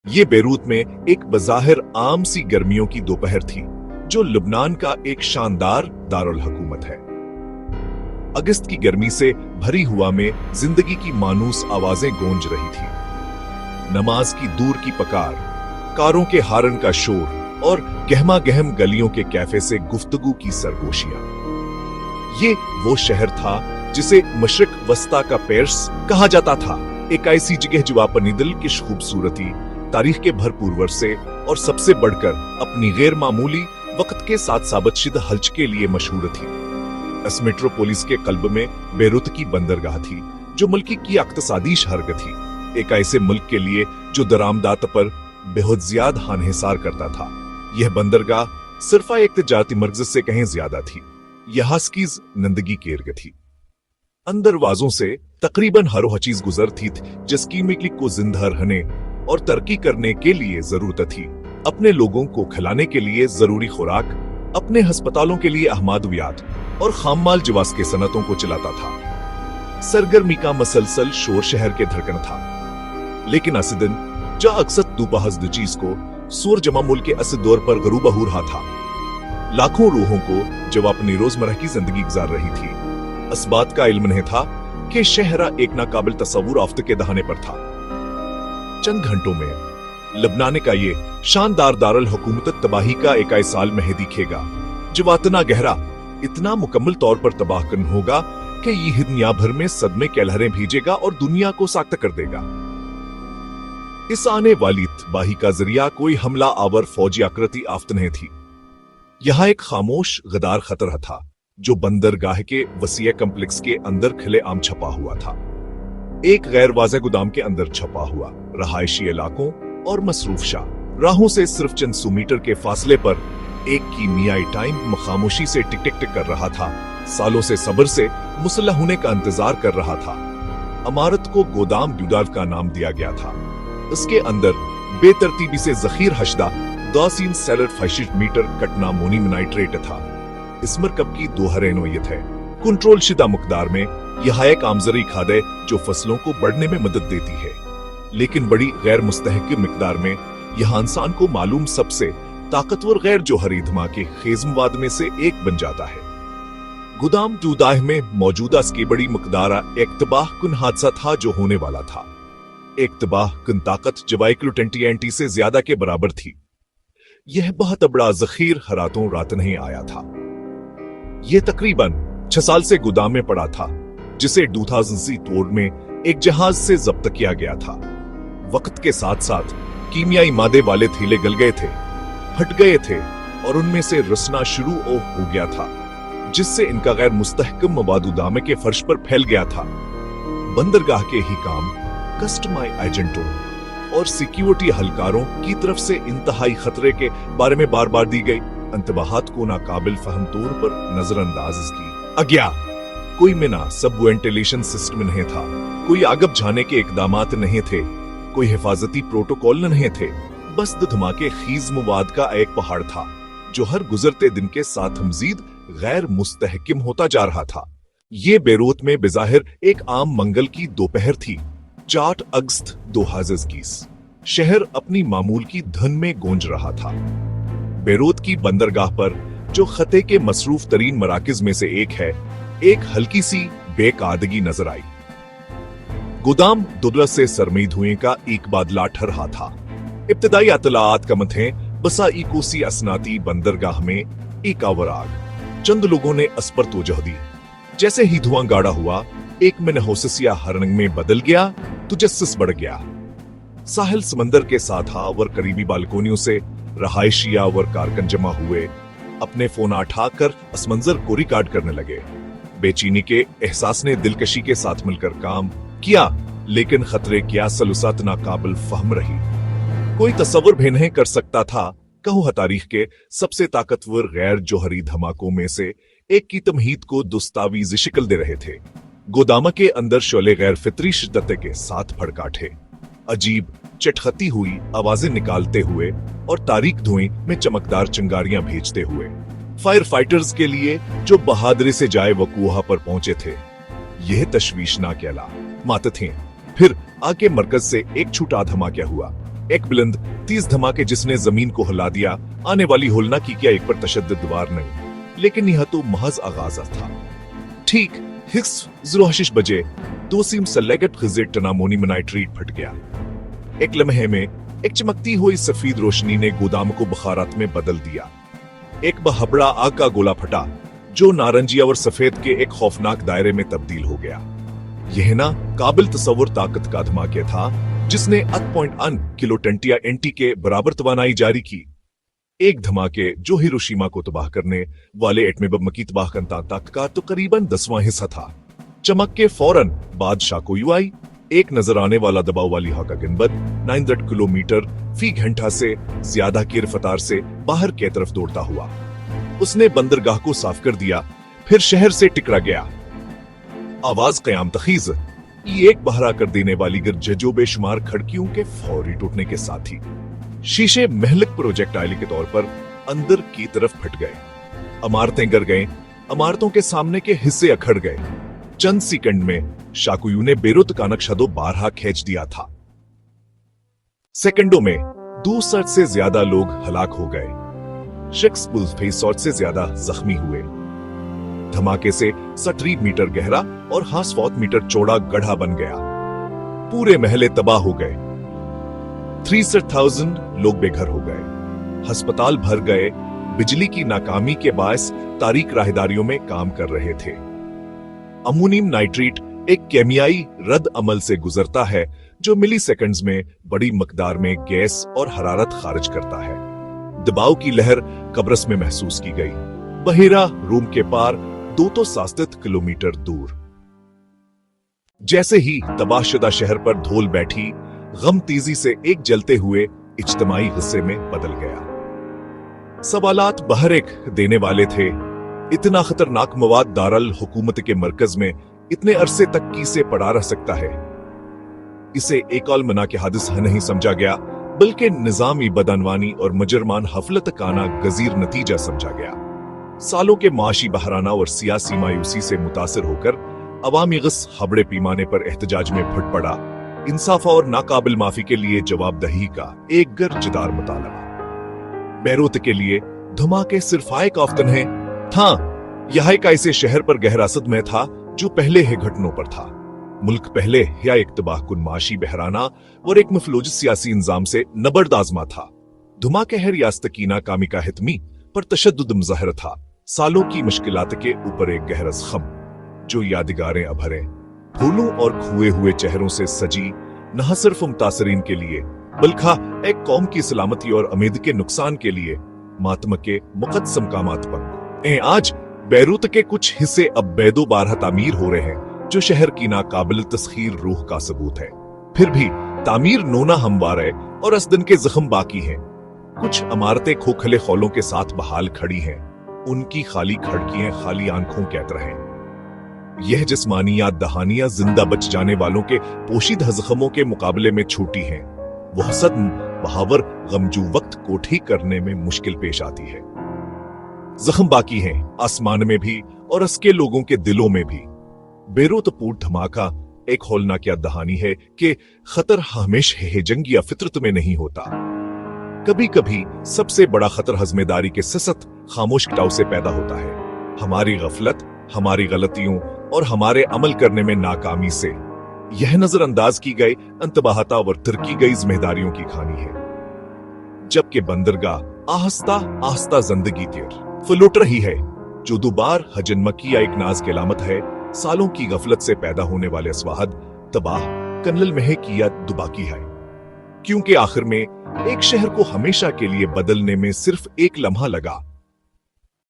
ये बेरूत में एक बज़ाहिर आम सी गर्मियों की दोपहर थी, जो लुबनान का एक शानदार दारुल हुकूमत है। अगस्त की गर्मी से भरी हुआ में जिंदगी की मानूस आवाजें गूंज रही थी। नमाज की दूर की पकार, कारों के हारन का शोर और गहमा गहम गलियों के कैफे से गुफ्तगू की सरगोशियां। ये वो शहर था जिसे मशरिक वस्ता का पेर्स कहा जाता था, एक ऐसी जगह जो अपनी दिलकश खूबसूरती, तारीख के भरपूर वर्से और सबसे बढ़कर अपनी गैर मामूली वक्त के साथ साबितशुदा हल्च के लिए मशहूर थी। इस मेट्रोपोलिस के कल्ब में बेरूत की बंदरगाह थी, जो मुल्क की इक्तिसादी शहरग थी, एक ऐसे मुल्क के लिए जो दरामदात पर बेहद ज्यादा हानहिसार करता था। यह बंदरगाह सिर्फ एक तिजारती मर्कज से कहीं ज्यादा थी। यह हस्कीज नंदगी के इर्द थी। अंदर वाजों से तकरीबन हर वो चीज गुजरती थी जिसकी मिकली को जिंदा रहने और तरक्की करने के लिए जरूरत थी। अपने लोगों को खिलाने के लिए जरूरी खुराक, अपने अस्पतालों के लिए अहमादवियात और खाममाल जवास के सनतों को चलाता था। सरगर्मी का मसलसल शोर शहर के धड़कन था। लेकिन अस दिन जा अक्सर दुपहर चीज को सूर जमा मुल्क के अस दौर पर गरूबा हो रहा था। लाखों रूहों को जब अपनी रोजमर्रा की जिंदगी गुजार रही थी, इस बात का इल्म नहीं था कि शहरा एक नाकाबिल तस्वुर आफत के दहाने पर था। चंद घंटों में लबनान का ये शानदार दारुल हुकूमत तबाही का एक साल में दिखेगा, जो इतना गहरा, इतना मुकम्मल तौर पर तबाह कन होगा कि ये दुनिया भर में सदमे के लहरें भेजेगा और दुनिया को साख्त कर देगा। इस आने वाली तबाही का जरिया कोई हमला आवर फौजी आकृति आफत नहीं थी। यहाँ एक खामोश गदार खतरा था, जो बंदरगाह के वसीय कम्प्लेक्स के अंदर खिले आम छपा हुआ था। एक गैर वाज़ेह गोदाम के अंदर छपा हुआ, रहायशी इलाकों और मसरूफ शाह राहों से सिर्फ चंद सौ मीटर के फासले पर एक कीमियाई टाइम खामोशी से टिक टिक टिक कर रहा था। सालों से सब्र से मुसल्लह होने का इंतजार कर रहा था। इमारत को गोदाम ड्यूडाल का नाम दिया गया था। इसके अंदर बेतरतीबी से जखीर हशदा 2 सैलड फैशिट मीटर कटना मोनियम नाइट्रेट था। इस मरकब की दो हरे नोयत है। कंट्रोल शुदा मुकदार में यह एक आमजरी खाद है जो फसलों को बढ़ने में मदद देती है, लेकिन बड़ी गैर मुस्तहकम मिकदार में यह इंसान को मालूम सबसे ताकतवर गैर जोहरी धमाके खेज मवाद में से एक बन जाता है। गोदाम दूदाह में मौजूदा इसकी बड़ी मुकदारा एक तबाह कुन हादसा था जो होने वाला था। एक तबाह कुन ताकत जवाइक्लो 20 से ज्यादा के बराबर थी। यह बहुत बड़ा जखीर हरातों रात नहीं आया था। यह तकरीबन 6 साल से गोदाम में पड़ा था, जिसे 2000 तोड़ में एक जहाज से जब्त किया गया था। वक्त के साथ साथ कीमियाई मादे वाले थैले गल गए थे, फट गए थे और उनमें से रसना शुरू हो गया था, जिससे इनका गैर मुस्तहकम मवाद उदामे के फर्श पर फैल गया था। बंदरगाह के ही काम कस्टमाई एजेंटों और सिक्योरिटी हलकारों की तरफ से इंतहाई खतरे के बारे में बार बार दी गई अंतबाहत को नाकाबिल फहम तौर पर नजरअंदाज की अज्ञा। कोई मिना सब वेंटिलेशन सिस्टम नहीं था, कोई आग बुझाने के इकदामात नहीं थे, कोई हिफाजती प्रोटोकॉल नहीं थे। बस धमाके खीज मवाद का एक पहाड़ था, जो हर गुजरते दिन के साथ मजीद गैर मुस्तहकम होता जा रहा था। ये बेरूत में बेजाहिर एक आम मंगल की दोपहर थी, 4 अगस्त 2021। शहर अपनी मामूल की धुन में गूंज रहा था। बेरूत की बंदरगाह पर, जो खते के मसरूफ तरीन मराकिज में से एक है, एक हल्की सी बेकादगी नजर आई। गोदाम दुबला से सरमी धुएं का एक बादला ठर रहा था। इब्तदाई अतलात का मथे बसा इकोसी असनाती बंदरगाह में एक आवराग। चंद लोगों ने अस पर तोजह दी। जैसे ही धुआं गाढ़ा हुआ, एक में नहोसिया हर रंग में बदल गया तो जस्सिस बढ़ गया। साहिल समंदर के साथ और करीबी बालकोनियों से रहायशिया और कारकन जमा हुए अपने फोन उठाकर इस मंजर को रिकॉर्ड करने लगे। बेचैनी के एहसास ने दिलकशी के साथ मिलकर काम किया, लेकिन खतरे की सलूसत नाकाबिल फहम रही। कोई तस्वर भी नहीं कर सकता था कहूँ तारीख के सबसे ताकतवर गैर जोहरी धमाकों में से एक की तमहीद को दस्तावेजी शक्ल दे रहे थे। गोदामा के अंदर शोले गैर फितरी शिद्दत के साथ फड़काठे, अजीब चटखती हुई आवाजें निकालते हुए और तारीख धुएं में चमकदार चिंगारियां भेजते हुए फायर फाइटर्स के लिए जो बहादुरी से जाए वकूहा पर पहुंचे थे। यह तशवीशनाक मात थे। फिर आके मरकज से एक छूटा धमाका हुआ। एक बुलंद तेज धमाके जिसने जमीन को हिला दिया। आने वाली होलना की क्या एक पर तशद्दुद वार नहीं, लेकिन यह तो महज आगाज था। ठीक 06 बजे 2 सीम सलेगट खिजेट टनामोनियम नाइट्रेट फट गया। एक लम्हे में एक चमकती हुई सफेद रोशनी ने गोदाम को बखारात में बदल दिया। एक बहबड़ा आग का गोला फटा जो नारंजिया और सफेद के एक खौफनाक दायरे में तब्दील हो गया। यह ना काबिल तस्वुर ताकत का धमाके था जिसने 8.1 किलो टंटिया एंटी के बराबर तवानाई जारी की। एक धमाके जो हिरोशिमा को तबाह करने वाले एटमी बम की तबाह ताकत का तो करीबन 10वां हिस्सा था। चमक के फौरन बाद शाकोयुआई एक नजर आने वाला दबाव वाली हॉका गिनबद 900 किलोमीटर फी घंटा से ज्यादा की रफ्तार से बाहर की तरफ दौड़ता हुआ उसने बंदरगाह को साफ कर दिया, फिर शहर से टकरा गया। आवाज कयाम तखीज एक बहरा कर देने वाली गिरजो बेशुमार खिड़कियों के फौरी टूटने के साथ ही शीशे महलक प्रोजेक्टाइल के तौर पर अंदर की तरफ फट गए। इमारतें गिर गईं, इमारतों के सामने के हिस्से अखड़ गए। चंद सेकंड में शाकुयू ने बेरुत का नक्शा दो बारहा खींच दिया था। सेकंडों में 200 से ज्यादा लोग हलाक हो गए। शख्स पुलफेस से ज्यादा जख्मी हुए। धमाके से 60 मीटर गहरा और 60 मीटर चौड़ा गड्ढा बन गया। पूरे महले तबाह हो गए। 63,000 लोग बेघर हो गए। अस्पताल भर गए। बिजली की नाकामी के बायस तारीख राहदारियों में काम कर रहे थे। अमोनियम नाइट्रेट एक केमियाई रद्द अमल से गुजरता है जो मिली सेकंड्स में बड़ी मकदार में गैस और हरारत खारिज करता है। दबाव की लहर कब्रस में महसूस की गई। बहेरा रूम के पार 267 किलोमीटर दूर। जैसे ही तबाहशुदा शहर पर धूल बैठी, गम तेजी से एक जलते हुए इज्तिमाई हिस्से में बदल गया। सवालात बहरेक देने वाले थे। इतना खतरनाक मवाद दारल हुकूमत के मरकज में इतने अरसे तक किसे पड़ा रह सकता है? इसे एक मना के हादिसा नहीं समझा गया, बल्कि निजामी बदनवानी और मजरमान हफलत काना गजीर नतीजा समझा गया। सालों के माशी बहराना और सियासी मायूसी से मुतासिर होकर अवामी गस हबड़े पैमाने पर एहतजाज में फट पड़ा। इंसाफ और नाकाबिल माफी के लिए जवाबदही का एक गर्जदार मुतालबा। बैरूत के लिए धमाके सिर्फ एक आफ्तन है था। यह एक ऐसे शहर पर गहरा सदमे था जो पहले है घटनों पर था। मुल्क पहले या एक तबाहकुन माशी बहराना और एक मफलूज सियासी इंजाम से नबर्द आजमा था। धमाके है रियासत की नाकामी का हितमी पर तशद्दुद मुज़ाहिर था। सालों की मुश्किलात के ऊपर एक गहरा ज़ख्म जो यादगारें अभरे फूलों और खुए हुए चेहरों से सजी, न सिर्फ मुतासरीन के लिए बल्कि एक कौम की सलामती और उम्मीद के नुकसान के लिए मातम के मुकद्दस मकामात पर। आज बैरूत के कुछ हिस्से अब बेदो बारह तामीर हो रहे हैं, जो शहर की नाकाबिल तस्खीर रूह का सबूत है। फिर भी तामीर नोना हमवार है और असदन के जख्म बाकी हैं। कुछ इमारतें खोखले खौलों के साथ बहाल खड़ी हैं। उनकी खाली खिड़कियां खाली आंखों कैद रहे। यह जिस्मानी याद दहानियां जिंदा बच जाने वालों के पोशीदा जख्मों के मुकाबले में छोटी हैं। वह सदम बहावर गमजू वक्त को ठीक करने में मुश्किल पेश आती है। जख्म बाकी हैं आसमान में भी और उसके लोगों के दिलों में भी। बेरोतपूर धमाका एक हौलनाक याद दहानी है कि खतर हमेशा है जंग या फितरत में नहीं होता। कभी कभी सबसे बड़ा खतर हजमेदारी के ससत खामोश कटाव से पैदा होता है। हमारी गफलत, हमारी गलतियों और हमारे अमल करने में नाकामी से यह नजरअंदाज की गई अंतबाहता और तरकी गई जिम्मेदारियों की कहानी है। जबकि बंदरगाह आहिस्ता आहिस्ता जिंदगी तीर फलुट रही है, जो दोबार हजन्म की एक नाज की अलामत है। सालों की गफलत से पैदा होने वाले अस्वाहद तबाह कन्नल मह की याद दुबाकी है, क्योंकि आखिर में एक शहर को हमेशा के लिए बदलने में सिर्फ एक लम्हा लगा।